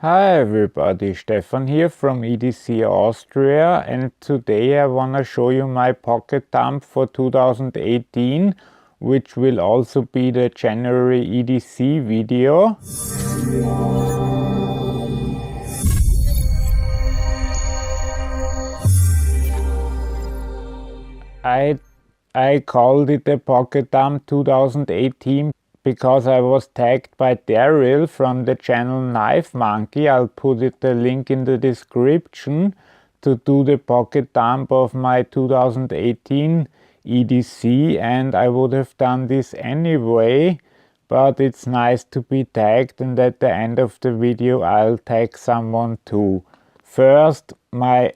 Hi everybody, Stefan here from EDC Austria, and today I want to show you my pocket dump for 2018, which will also be the January EDC video. I called it the Pocket Dump 2018 because I was tagged by Daryl from the channel Knife Monkey. I'll put the link in the description to do the pocket dump of my 2018 EDC, and I would have done this anyway, but it's nice to be tagged, and at the end of the video I'll tag someone too. First, my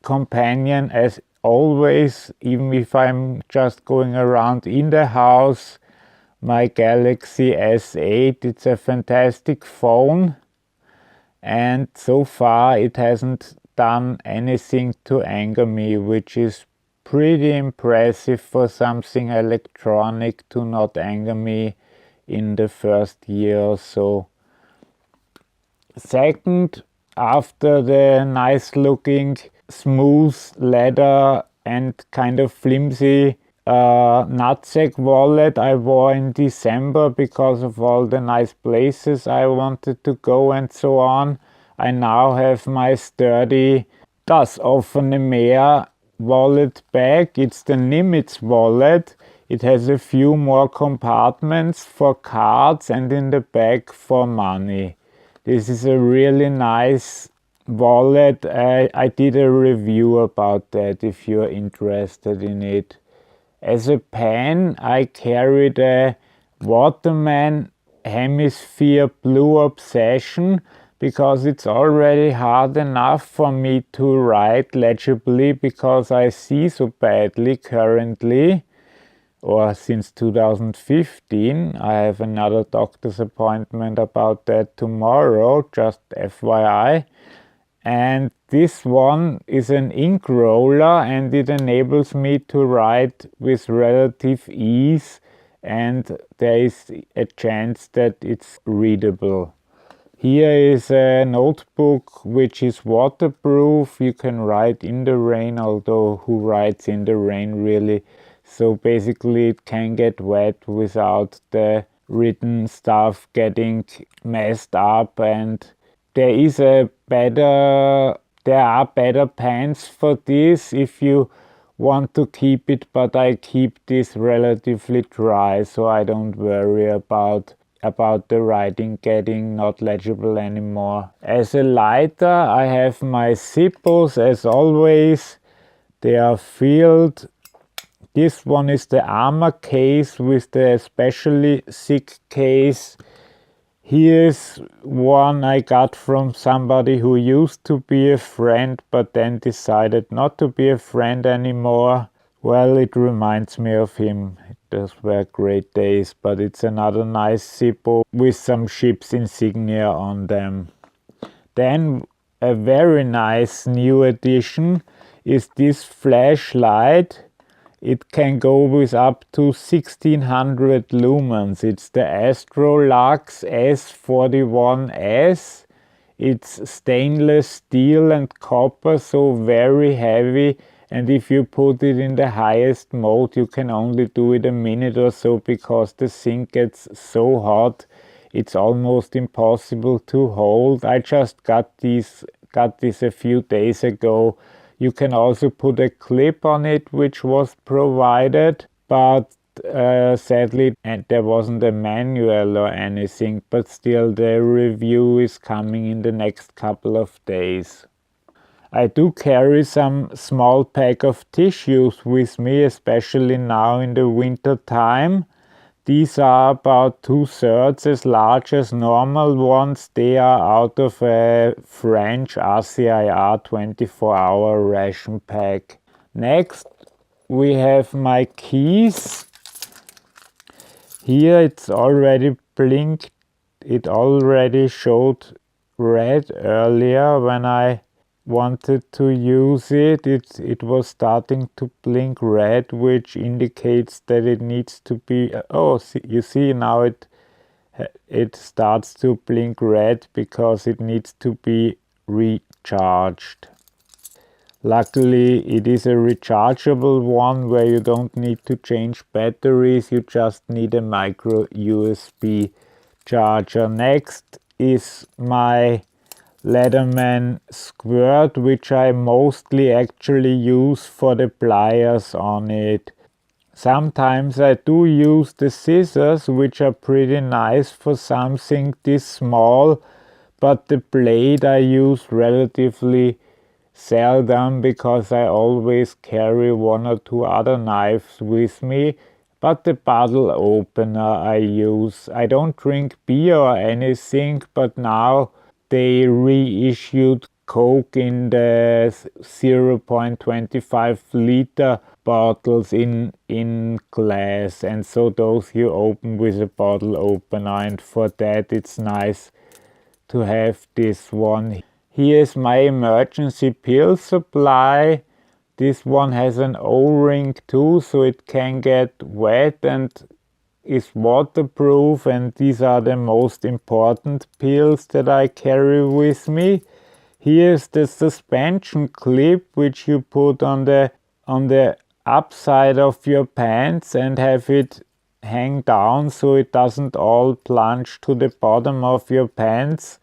companion, as always, even if I'm just going around in the house, my Galaxy S8. It's a fantastic phone, and so far it hasn't done anything to anger me, which is pretty impressive for something electronic to not anger me in the first year or so. Second, after the nice looking smooth leather and kind of flimsy nutsack wallet I wore in December because of all the nice places I wanted to go and so on, I now have my sturdy Das offene Meer wallet bag. It's the Nimitz wallet. It has a few more compartments for cards and in the back for money. This is a really nice wallet. I did a review about that if you're interested in it. As a pen, I carry the Waterman Hemisphere Blue Obsession because it's already hard enough for me to write legibly because I see so badly currently, or since 2015. I have another doctor's appointment about that tomorrow, just FYI. And this one is an ink roller, and it enables me to write with relative ease, and there is a chance that it's readable. Here is a notebook which is waterproof. You can write in the rain, although who writes in the rain really? So basically it can get wet without the written stuff getting messed up, and there are better pens for this if you want to keep it, but I keep this relatively dry, so I don't worry about the writing getting not legible anymore. As a lighter, I have my Sepals as always. They are filled. This one is the Armor case with the especially thick case. Here's one I got from somebody who used to be a friend but then decided not to be a friend anymore. Well, it reminds me of him. Those were great days, but it's another nice Sepal with some ship's insignia on them. Then a very nice new addition is this flashlight. It can go with up to 1600 lumens. It's the Astrolux S41S. It's stainless steel and copper, so very heavy. And if you put it in the highest mode, you can only do it a minute or so because the thing gets so hot. It's almost impossible to hold. I just got this a few days ago. You can also put a clip on it, which was provided, but sadly there wasn't a manual or anything, but still the review is coming in the next couple of days. I do carry some small pack of tissues with me, especially now in the winter time. These are about 2/3 as large as normal ones. They are out of a French RCIR 24-hour ration pack. Next, we have my keys. Here it's already blinked. It already showed red earlier when I wanted to use it. It was starting to blink red, which indicates that it needs to be, you see now it it starts to blink red because it needs to be recharged. Luckily it is a rechargeable one where you don't need to change batteries, you just need a micro USB charger. Next is my Leatherman squirt, which I mostly actually use for the pliers on it. Sometimes I do use the scissors, which are pretty nice for something this small, but the blade I use relatively seldom because I always carry one or two other knives with me. But the bottle opener I use. I don't drink beer or anything, but now they reissued Coke in the 0.25 liter bottles in glass, and so those you open with a bottle opener, and for that it's nice to have this one. Here's my emergency pill supply. This one has an O-ring too, so it can get wet and is waterproof, and these are the most important pills that I carry with me. Here's the suspension clip, which you put on the upside of your pants and have it hang down so it doesn't all plunge to the bottom of your pants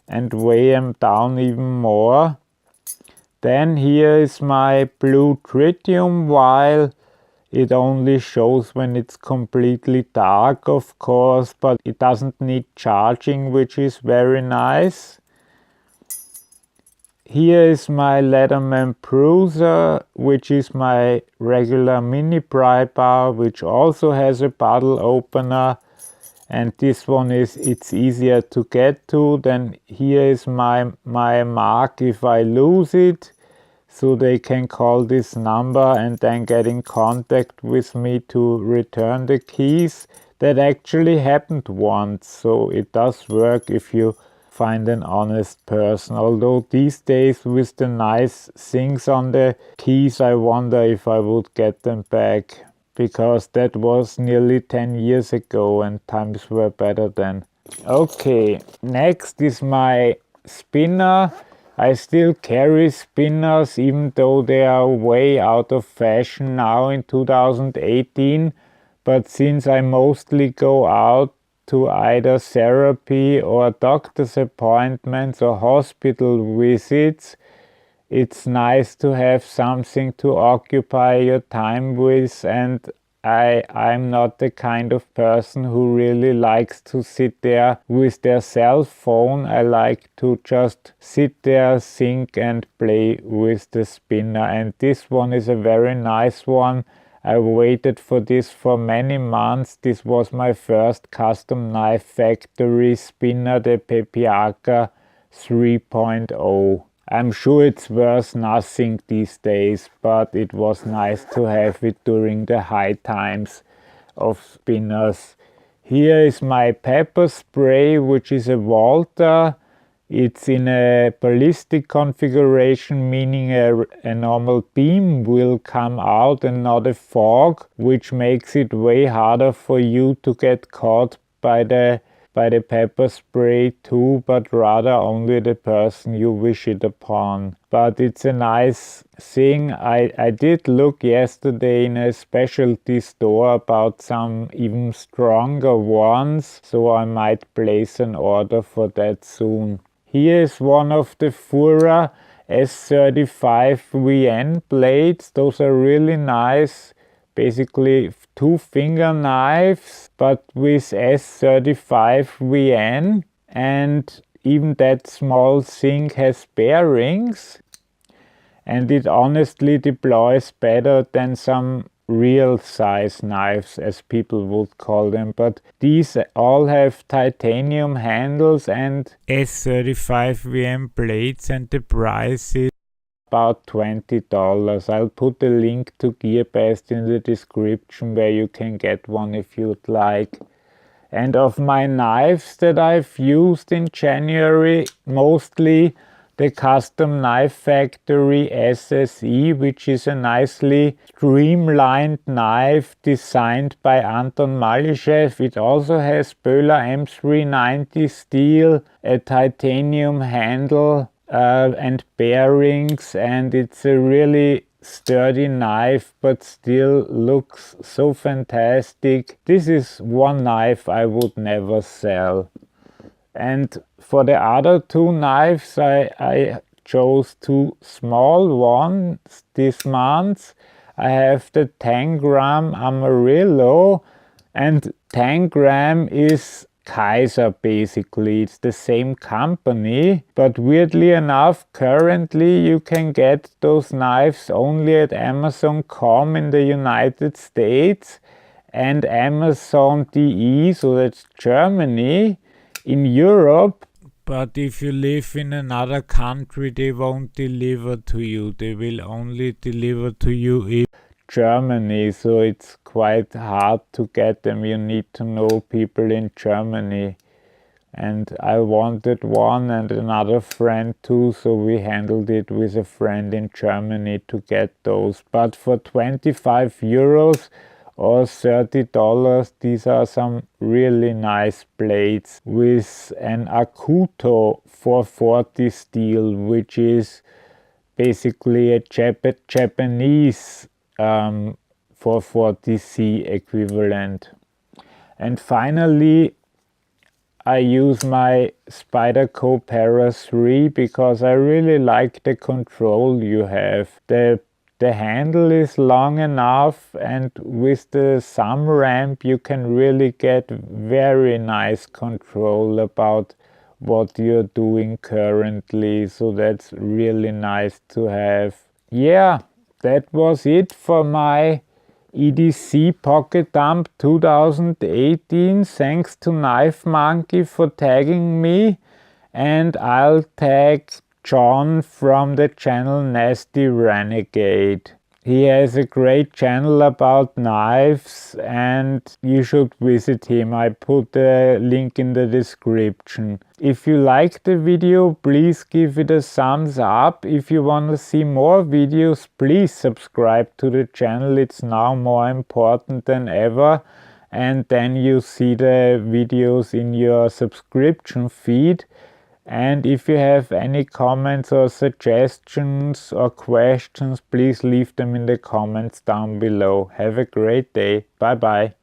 and weigh them down even more. Then here is my blue tritium vial. It only shows when it's completely dark, of course, but it doesn't need charging, which is very nice. Here is my Leatherman Bruiser, which is my regular mini pry bar, which also has a bottle opener. And this one it's easier to get to. Then here is my mark if I lose it. So they can call this number and then get in contact with me to return the keys. That actually happened once, so it does work if you find an honest person. Although these days with the nice things on the keys, I wonder if I would get them back, because that was nearly 10 years ago and times were better then. Okay, next is my spinner. I still carry spinners even though they are way out of fashion now in 2018, but since I mostly go out to either therapy or doctor's appointments or hospital visits, it's nice to have something to occupy your time with, and I'm not the kind of person who really likes to sit there with their cell phone. I like to just sit there, think and play with the spinner, and this one is a very nice one. I waited for this for many months. This was my first custom knife factory spinner, the Pepiaca 3.0. I'm sure it's worth nothing these days, but it was nice to have it during the high times of spinners. Here is my pepper spray, which is a Walter. It's in a ballistic configuration, meaning a normal beam will come out and not a fog, which makes it way harder for you to get caught by the pepper spray too, but rather only the person you wish it upon. But it's a nice thing. I did look yesterday in a specialty store about some even stronger ones, so I might place an order for that soon. Here is one of the Fura S35VN plates. Those are really nice. Basically 2-finger knives, but with S35VN, and even that small thing has bearings, and it honestly deploys better than some real size knives, as people would call them, but these all have titanium handles and S35VN plates, and the price is about $20. I'll put the link to Gearbest in the description where you can get one if you'd like. And of my knives that I've used in January, mostly the Custom Knife Factory SSE, which is a nicely streamlined knife designed by Anton Malishev. It also has Böhler M390 steel, a titanium handle and bearings, and it's a really sturdy knife but still looks so fantastic. This is one knife I would never sell. And for the other two knives I chose two small ones this month. I have the Tangram Amarillo, and Tangram is Kaiser basically. It's the same company, but weirdly enough currently you can get those knives only at Amazon.com in the United States and Amazon.de, so that's Germany, in Europe. But if you live in another country, they won't deliver to you. They will only deliver to you in Germany, so it's quite hard to get them. You need to know people in Germany. And I wanted one and another friend too, so we handled it with a friend in Germany to get those. But for 25 euros or $30, these are some really nice plates with an Akuto 440 steel, which is basically a Japanese 440C equivalent. And finally, I use my Spyderco Para 3 because I really like the control you have. The handle is long enough, and with the thumb ramp you can really get very nice control about what you're doing currently, so that's really nice to have. Yeah, that was it for my EDC Pocketdump 2018. Thanks to Knife Monkey for tagging me, and I'll tag John from the channel Nasty Renegade. He has a great channel about knives and you should visit him. I put a link in the description. If you liked the video, please give it a thumbs up. If you want to see more videos, please subscribe to the channel. It's now more important than ever. And then you see the videos in your subscription feed. And if you have any comments or suggestions or questions, please leave them in the comments down below. Have a great day. Bye bye.